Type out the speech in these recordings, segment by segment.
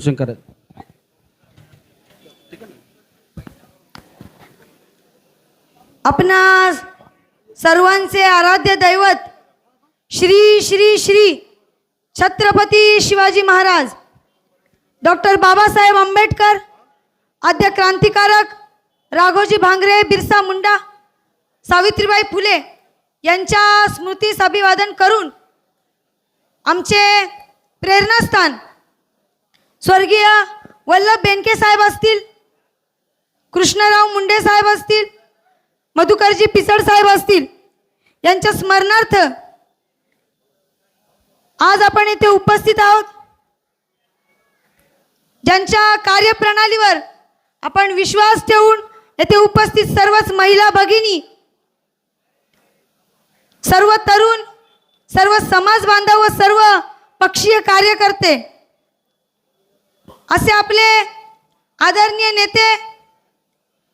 शंकर आपणा सर्वांचे आराध्य दैवत श्री श्री श्री छत्रपती शिवाजी महाराज डॉक्टर बाबासाहेब आंबेडकर आद्य क्रांतिकारक राघोजी भांगरे बिरसा मुंडा सावित्रीबाई फुले यांच्या स्मृतीस अभिवादन करून आमचे प्रेरणास्थान स्वर्गीय वल्लभ बेनके साहेब असतील, कृष्णराव मुंडे साहेब असतील, मधुकरजी पिचड साहेब असतील, यांच्या स्मरणार्थ आज आपण येथे उपस्थित आहोत। ज्यांच्या कार्यप्रणालीवर आपण विश्वास ठेवून येथे उपस्थित सर्वच महिला भगिनी, सर्व तरुण, सर्व समाज बांधव व सर्व पक्षीय कार्यकर्ते असे आपले आदरणीय नेते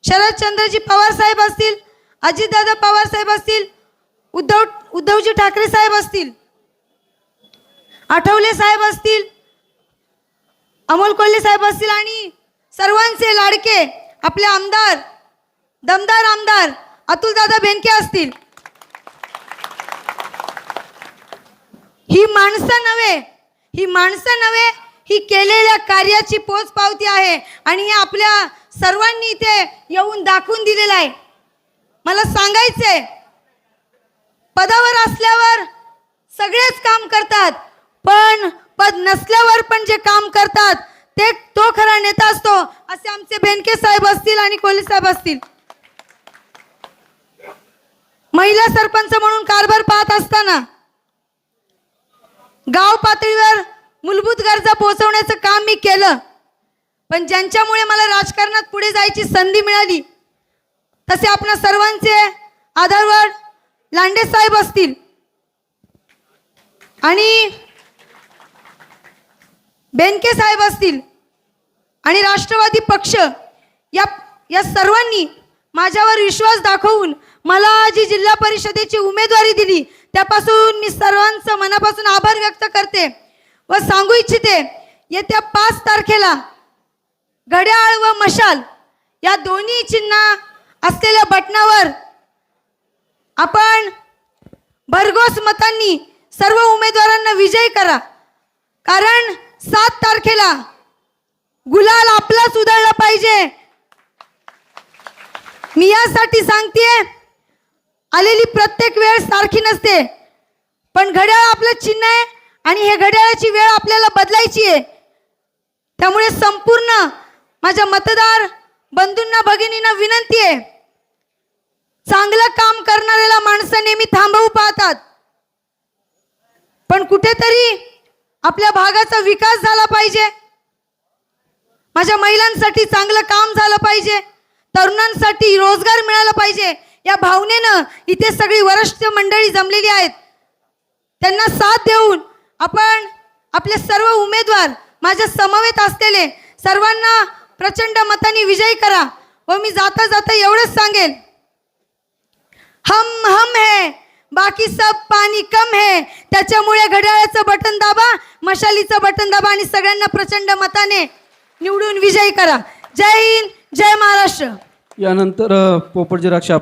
शरदचंद्रजी पवार साहेब असतील, अजितदादा पवार साहेब असतील, उद्धवजी ठाकरे साहेब असतील, आठवले साहेब असतील, अमोल कोल्हे साहेब असतील आणि सर्वांचे लाडके आपले आमदार, दमदार आमदार अतुलदादा बेनके असतील। ही माणसं नव्हे, ही केलेल्या कार्याची पोचपावती आहे आणि हे आपल्या सर्वांनी इथे येऊन दाखवून दिलेलं आहे। मला सांगायचंय, पदावर असल्यावर सगळेच काम करतात, पण पद नसल्यावर पण जे काम करतात तो खरा नेता असतो, असे आमचे बेनके साहेब असतील आणि कोल्हे साहेब असतील। महिला सरपंच म्हणून कारभार पाहत असताना गाव पातळीवर मूलभूत गरजा पोहोचवण्याचं काम मी केलं, पण ज्यांच्यामुळे मला राजकारणात पुढे जायची संधी मिळाली तसे आपणा सर्वांचे आधारवड लांडे साहेब असतील आणि बेनके साहेब असतील आणि राष्ट्रवादी पक्ष या सर्वांनी माझ्यावर विश्वास दाखवून मला जी जिल्हा परिषदेची उमेदवारी दिली त्यापासून मी सर्वांचं मनापासून आभार व्यक्त करते व सांगू इच्छिते, येत्या 5 तारखेला घड्याळ व मशाल या दोन्ही चिन्ह असलेल्या बटनावर आपण भरघोस मतांनी सर्व उमेदवारांना विजयी करा, कारण 7 तारखेला गुलाल आपलाच उधळला पाहिजे। मी यासाठी सांगतेय, आलेली प्रत्येक वेळ सारखी नसते, पण घड्याळ आपलं चिन्ह आहे आणि हे घड्याळाची वेळ आपल्याला बदलायची आहे। त्यामुळे संपूर्ण माझ्या मतदार बंधूंना भगिनींना विनंती आहे, चांगलं काम करणाऱ्याला माणसं नेहमी थांबवू पाहतात, पण कुठेतरी आपल्या भागाचा विकास झाला पाहिजे, माझ्या महिलांसाठी चांगलं काम झालं पाहिजे, तरुणांसाठी रोजगार मिळाला पाहिजे, या भावनेनं इथे सगळी वरिष्ठ मंडळी जमलेली आहेत। त्यांना साथ देऊन आपण आपले सर्व उमेदवार माझ्या समवेत असलेले सर्वांना प्रचंड मतांनी विजयी करा व मी जाता जाता एवढंच सांगेन, हम है बाकी सब पाणी कम है। त्याच्यामुळे घड्याळाचं बटन दाबा, मशालीचं बटन दाबा आणि सगळ्यांना प्रचंड मताने निवडून विजयी करा। जय हिंद, जय महाराष्ट्र। यानंतर पोपटजी राक्षे